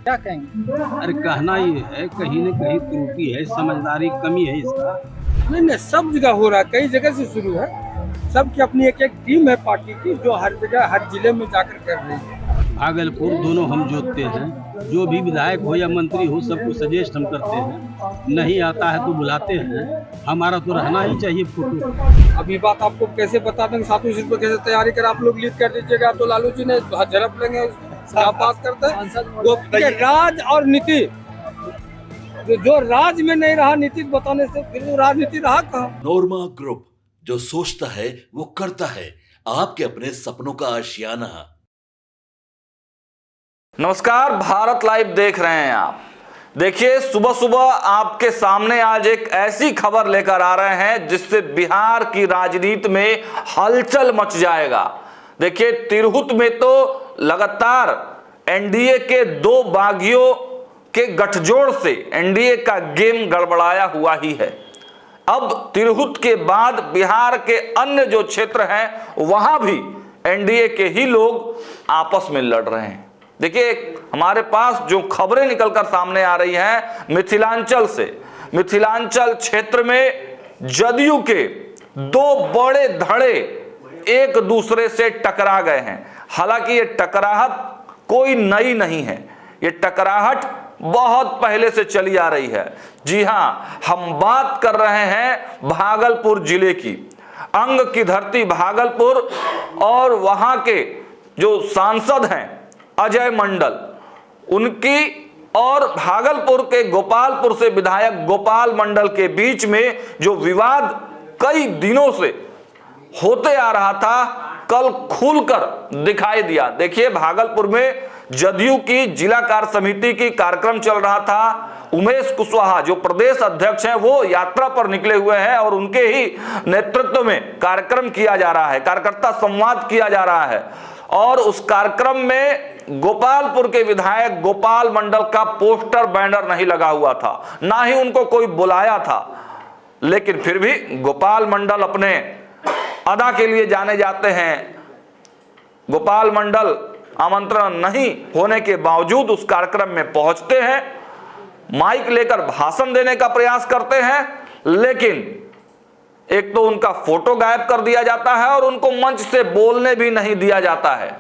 क्या कहेंगे? अरे कहना ये है, कहीं न कहीं त्रुटि है, समझदारी की कमी है इसका। नहीं, सब जगह हो रहा है, कई जगह से शुरू है। सबकी अपनी एक टीम है पार्टी की, जो हर जगह हर जिले में जाकर कर रही है। भागलपुर दोनों हम जोतते हैं, जो भी विधायक हो या मंत्री हो सबको सजेस्ट हम करते हैं। नहीं आता है तो बुलाते हैं, हमारा तो रहना ही चाहिए फोटो। अभी बात आपको कैसे बता देंगे, सातों सीट पर कैसे तैयारी कर आप लोग लीड कर दीजिएगा, तो लालू जी ने झड़प लेंगे। क्या बात करते हैं राज और नीति, जो राज में नहीं रहा नीति बताने से, फिर वो राजनीति रहा कहाँ? नोरमा ग्रुप, जो सोचता है वो करता है, आपके अपने सपनों का आशियाना। नमस्कार, भारत लाइव देख रहे हैं आप। देखिए, सुबह सुबह आपके सामने आज एक ऐसी खबर लेकर आ रहे हैं जिससे बिहार की राजनीति में हलचल मच जाएगा। देखिए, तिरहुत में तो लगातार एनडीए के दो बागियों के गठजोड़ से एनडीए का गेम गड़बड़ाया हुआ ही है। अब तिरहुत के बाद बिहार के अन्य जो क्षेत्र हैं वहां भी एनडीए के ही लोग आपस में लड़ रहे हैं। देखिए, हमारे पास जो खबरें निकलकर सामने आ रही हैं मिथिलांचल से, मिथिलांचल क्षेत्र में जदयू के दो बड़े धड़े एक दूसरे से टकरा गए हैं। हालांकि ये टकराहट कोई नई नहीं है, ये टकराहट बहुत पहले से चली आ रही है। जी हां, हम बात कर रहे हैं भागलपुर जिले की, अंग की धरती भागलपुर, और वहां के जो सांसद हैं अजय मंडल, उनकी और भागलपुर के गोपालपुर से विधायक गोपाल मंडल के बीच में जो विवाद कई दिनों से होते आ रहा था, कल खुलकर दिखाई दिया। देखिए, भागलपुर में जदयू की जिला कार्य समिति की कार्यक्रम चल रहा था। उमेश कुशवाहा जो प्रदेश अध्यक्ष हैं वो यात्रा पर निकले हुए हैं और उनके ही नेतृत्व में कार्यक्रम किया जा रहा है, कार्यकर्ता संवाद किया जा रहा है। और उस कार्यक्रम में गोपालपुर के विधायक गोपाल मंडल का पोस्टर बैनर नहीं लगा हुआ था, ना ही उनको कोई बुलाया था। लेकिन फिर भी गोपाल मंडल अपने अदा के लिए जाने जाते हैं। गोपाल मंडल आमंत्रण नहीं होने के बावजूद उस कार्यक्रम में पहुंचते हैं, माइक लेकर भाषण देने का प्रयास करते हैं, लेकिन एक तो उनका फोटो गायब कर दिया जाता है और उनको मंच से बोलने भी नहीं दिया जाता है।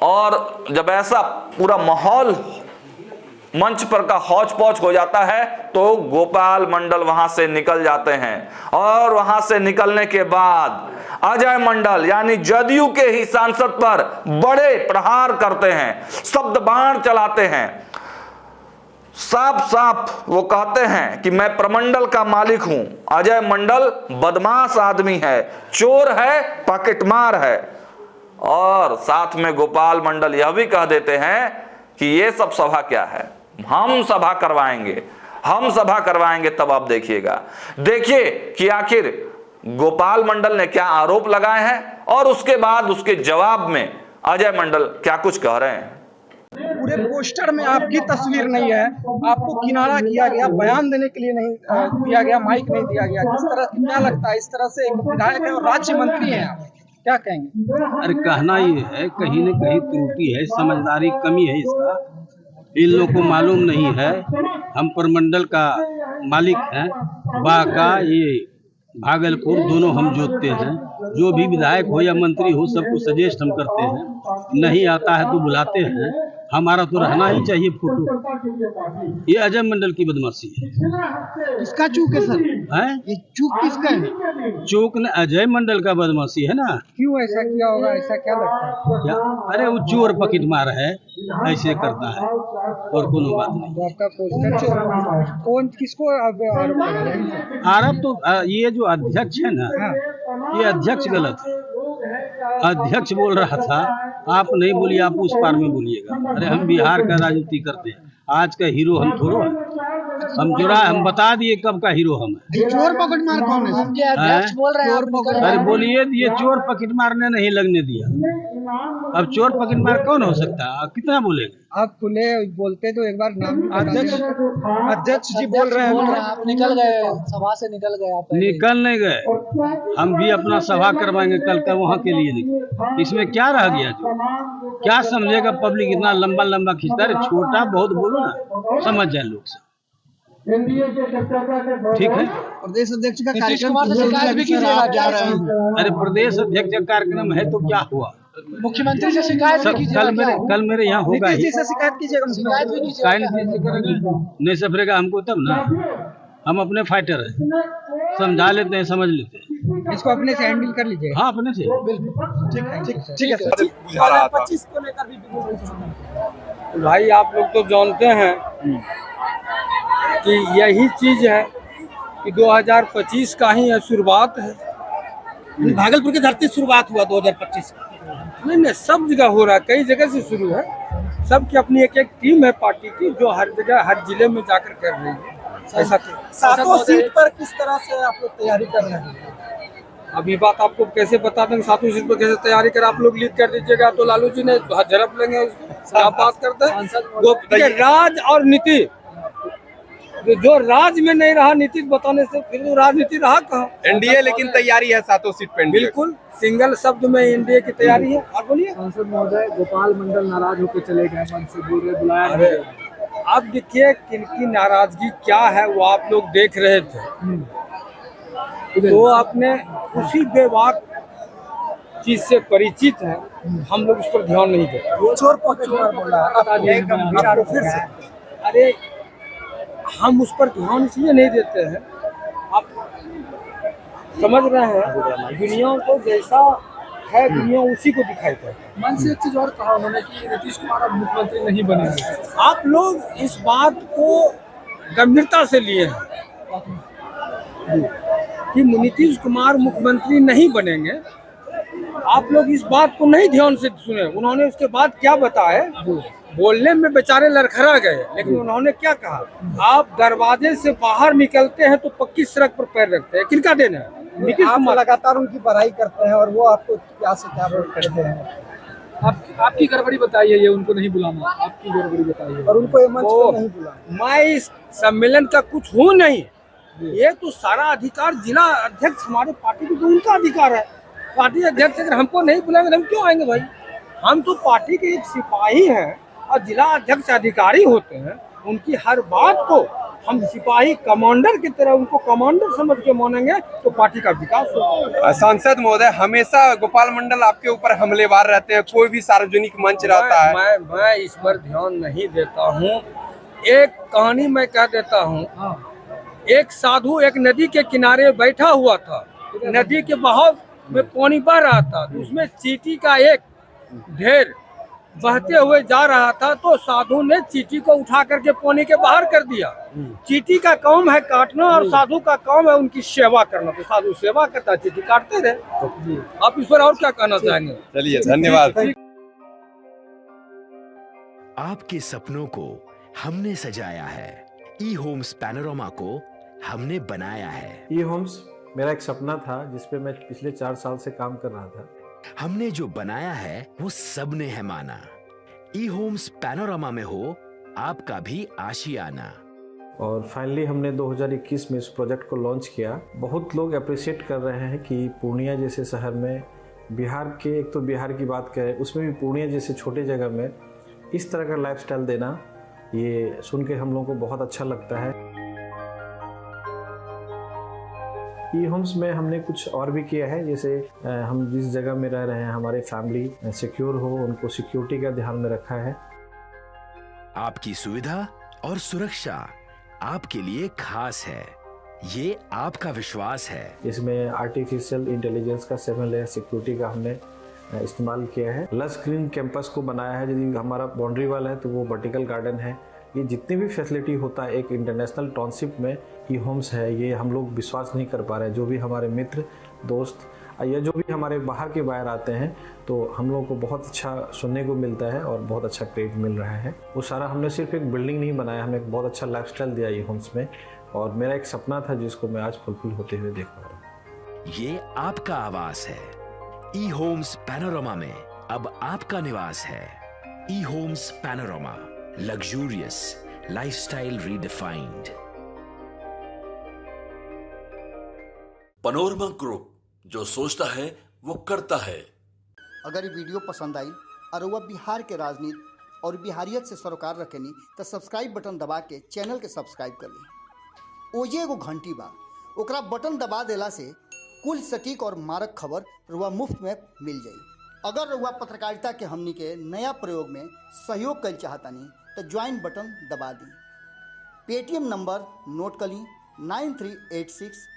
और जब ऐसा पूरा माहौल मंच पर का हौच पौच हो जाता है तो गोपाल मंडल वहां से निकल जाते हैं। और वहां से निकलने के बाद अजय मंडल यानी जदयू के ही सांसद पर बड़े प्रहार करते हैं, शब्द बाण चलाते हैं। साफ साफ वो कहते हैं कि मैं प्रमंडल का मालिक हूं, अजय मंडल बदमाश आदमी है, चोर है, पॉकेटमार है। और साथ में गोपाल मंडल यह भी कह देते हैं कि ये सब सभा क्या है, हम सभा करवाएंगे, हम सभा करवाएंगे, तब आप देखिएगा। देखिए कि आखिर गोपाल मंडल ने क्या आरोप लगाए हैं और उसके बाद उसके जवाब में अजय मंडल क्या कुछ कह रहे हैं। पूरे पोस्टर में आपकी तस्वीर नहीं है, आपको किनारा किया गया, बयान देने के लिए नहीं दिया गया, माइक नहीं दिया गया। किस तरह, क्या लगता है, इस तरह से एक विधायक है और राज्य मंत्री हैं आप, क्या कहेंगे? अरे कहना ये है, कहीं न कहीं त्रुटि है, समझदारी की कमी है इसका। इन लोगों को मालूम नहीं है हम प्रमंडल का मालिक हैं, बाका ये भागलपुर दोनों हम जोतते हैं। जो भी विधायक हो या मंत्री हो सबको सजेस्ट हम करते हैं। नहीं आता है तो बुलाते हैं, हमारा तो रहना ही चाहिए फोटो। ये अजय मंडल की बदमाशी है। किसका चूक है सर? है ये चूक किसका है? चूक ने अजय मंडल का बदमाशी है ना। क्यों ऐसा किया होगा, ऐसा क्या लगता है? क्या? अरे वो चोर पॉकेट मार है, ऐसे करता है और कोनो बात नहीं। आपका पोस्टर चोर कौन, किसको आरोप लगा रहे हैं? आरोप तो ये जो अध्यक्ष है ना, ये अध्यक्ष गलत है। अध्यक्ष बोल रहा था आप नहीं बोलिए, आप उस पार में बोलिएगा। अरे हम बिहार का राजनीति करते हैं, आज का हीरो हम थोड़ो है। हम जुड़ा, हम बता दिए कब का हीरो हम है। चोर पॉकेट मार कौन है? अध्यक्ष बोल रहे हैं। अरे बोलिए, ये चोर पॉकेट मारने नहीं लगने दिया। अब चोर पकड़ मार कौन हो सकता है? कितना बोलेगा? आप खुले बोलते तो एक बार नाम अध्यक्ष जी बोल रहे हैं आप निकल गए, सभा से निकल गए आप। निकल नहीं गए, हम भी अपना सभा करवाएंगे कल का, वहाँ के लिए नहीं। इसमें क्या रह गया? जो क्या समझेगा पब्लिक? इतना लंबा लंबा खींचता है, छोटा बहुत बोलो ना, समझ जाए लोग सब। ठीक है, प्रदेश अध्यक्ष का कार्यक्रम शिकायत भी कीजिएगा, जा रहे हैं। अरे प्रदेश अध्यक्ष का कार्यक्रम है तो क्या हुआ? मुख्यमंत्री से शिकायत भी कीजिएगा। कल मेरे यहाँ होगा ही। शिकायत कीजिएगा, शिकायत भी कीजिएगा। नहीं सफरेगा हमको तब ना, हम अपने फाइटर हैं, समझा लेते हैं, समझ लेते हैं। इसको अपने से हैंडल कर लीजिए। हाँ अपने से। ठीक है सर। 2025 को लेकर भी भाई आप लोग तो जानते हैं कि यही चीज है कि 2025 का ही यह शुरुआत है। भागलपुर की धरती शुरुआत हुआ 2025 का। नहीं सब जगह हो रहा है, कई जगह से शुरू है। सबकी अपनी एक एक टीम है पार्टी की, जो हर जगह हर जिले में जाकर कर रही है। ऐसा सातों सीट पर किस तरह से आप लोग तैयारी कर रहे हैं? अभी बात आपको कैसे बता देंगे, सातों सीट पर कैसे तैयारी कर आप लोग लीड कर दीजिएगा तो लालू जी ने झड़प लेंगे उसको। आप बात करते हैं राज और नीति, जो राज में नहीं रहा नीति बताने से, फिर वो राजनीति रहा कहाँ? एनडीए लेकिन तैयारी है सातों सीट पे। बिल्कुल सिंगल शब्द में एनडीए की तैयारी है। और बोलिए। सांसद महोदय गोपाल मंडल नाराज होकर चले गए, मन से दूर बुलाया। अरे अब देखिए किनकी नाराजगी क्या है वो आप लोग देख रहे थे, तो आपने उसी बेबाक चीज से परिचित है, हम लोग उस पर ध्यान नहीं देते। चोर बोला फिर से। अरे हम उस पर ध्यान इसलिए नहीं देते हैं, आप समझ रहे हैं, दुनिया को जैसा है दुनिया उसी को दिखाई देता है। मन से एक चीज और कहा उन्होंने कि नीतीश कुमार अब मुख्यमंत्री नहीं बनेंगे। आप लोग इस बात को गंभीरता से लिए हैं कि नीतीश कुमार मुख्यमंत्री नहीं बनेंगे। आप लोग इस बात को नहीं ध्यान से सुने। उन्होंने उसके बाद क्या बताया, बोलने में बेचारे लड़खड़ा गए, लेकिन उन्होंने क्या कहा, आप दरवाजे से बाहर निकलते हैं तो पक्की सड़क पर पैर रखते हैं। किनका देना है? नीतीश कुमार लगातार उनकी बड़ाई करते हैं और वो आपको क्या से क्या करते हैं। आपकी गड़बड़ी बताइए, ये उनको नहीं बुलाना, आपकी गड़बड़ी बताइए। और उनको ये मंच पर नहीं बुलाना। मैं इस सम्मेलन का कुछ हूँ नहीं, ये तो सारा अधिकार जिला अध्यक्ष हमारे पार्टी की, तो उनका अधिकार है। पार्टी अध्यक्ष अगर हमको नहीं बुलाएंगे तो हम क्यों आएंगे भाई? हम तो पार्टी के एक सिपाही हैं और जिला अध्यक्ष अधिकारी होते हैं। उनकी हर बात को हम सिपाही कमांडर की तरह उनको कमांडर समझ के मानेंगे तो पार्टी का विकास होगा। सांसद महोदय, हमेशा गोपाल मंडल आपके ऊपर हमलेवार रहते हैं, कोई भी सार्वजनिक मंच रहता है। मैं इस पर ध्यान नहीं देता हूँ। एक कहानी मैं कह देता हूँ। एक साधु एक नदी के किनारे बैठा हुआ था, नदी के बहाव में पानी बह रहा था, तो उसमें चींटी का एक ढेर बहते हुए जा रहा था, तो साधु ने चींटी को उठा करके पानी के बाहर कर दिया। चींटी का काम है काटना और साधु का काम है उनकी सेवा करना, तो साधु सेवा करता, चींटी काटते रहे। आप इस पर और क्या कहना चाहेंगे? चलिए, धन्यवाद। आपके सपनों को हमने सजाया है, ई होम्स पैनोरामा को हमने बनाया है। ई होम्स मेरा एक सपना था जिस पे मैं पिछले 4 साल से काम कर रहा था। हमने जो बनाया है वो सबने है माना। ई होम्स पैनोरामा में हो आपका भी आशियाना। और फाइनली हमने 2021 में इस प्रोजेक्ट को लॉन्च किया। बहुत लोग अप्रिशिएट कर रहे हैं कि पूर्णिया जैसे शहर में, बिहार के, एक तो बिहार की बात करें उसमें भी पूर्णिया जैसे छोटे जगह में इस तरह का लाइफस्टाइल देना, ये सुन के हम लोगों को बहुत अच्छा लगता है। ई होम्स में हमने कुछ और भी किया है, जैसे हम जिस जगह में रह रहे हैं हमारे फैमिली सिक्योर हो, उनको सिक्योरिटी का ध्यान में रखा है। आपकी सुविधा और सुरक्षा आपके लिए खास है, ये आपका विश्वास है। इसमें आर्टिफिशियल इंटेलिजेंस का 7 लेयर सिक्योरिटी का हमने इस्तेमाल किया है। लस ग्रीन कैंपस को बनाया है। यदि हमारा बाउंड्री वाल है तो वो वर्टिकल गार्डन है। ये जितनी भी फैसिलिटी होता है एक इंटरनेशनल टाउनशिप में ई होम्स है, ये हम लोग विश्वास नहीं कर पा रहे हैं। जो भी हमारे मित्र दोस्त या जो भी हमारे बाहर के बाहर आते हैं तो हम लोगों को बहुत अच्छा सुनने को मिलता है और बहुत अच्छा क्रेडिट मिल रहा है। वो सारा हमने सिर्फ एक बिल्डिंग नहीं बनाया, हमें एक बहुत अच्छा लाइफस्टाइल दिया ई होम्स में, और मेरा एक सपना था जिसको मैं आज फुलफिल होते हुए देख पा रहा हूँ। ये आपका आवास है। ई होम्स पैनोरामा में अब आपका निवास है। E Homes Panorama, luxurious lifestyle redefined. Panorama group, जो सोचता है वो करता है। अगर ये वीडियो पसंद आई और वह बिहार के राजनीति और बिहारियत से सरोकार रखेनी तो सब्सक्राइब बटन दबा के चैनल के सब्सक्राइब कर ली। ओजे एगो घंटी बा, ओकरा बटन दबा देला से कुल सटीक और मारक खबर रुआ मुफ्त में मिल जाई। अगर रुआ पत्रकारिता के हमनी के नया प्रयोग में सहयोग कर चाहतानी तो ज्वाइन बटन दबा दी। पेटीएम नंबर नोट कर ली 9386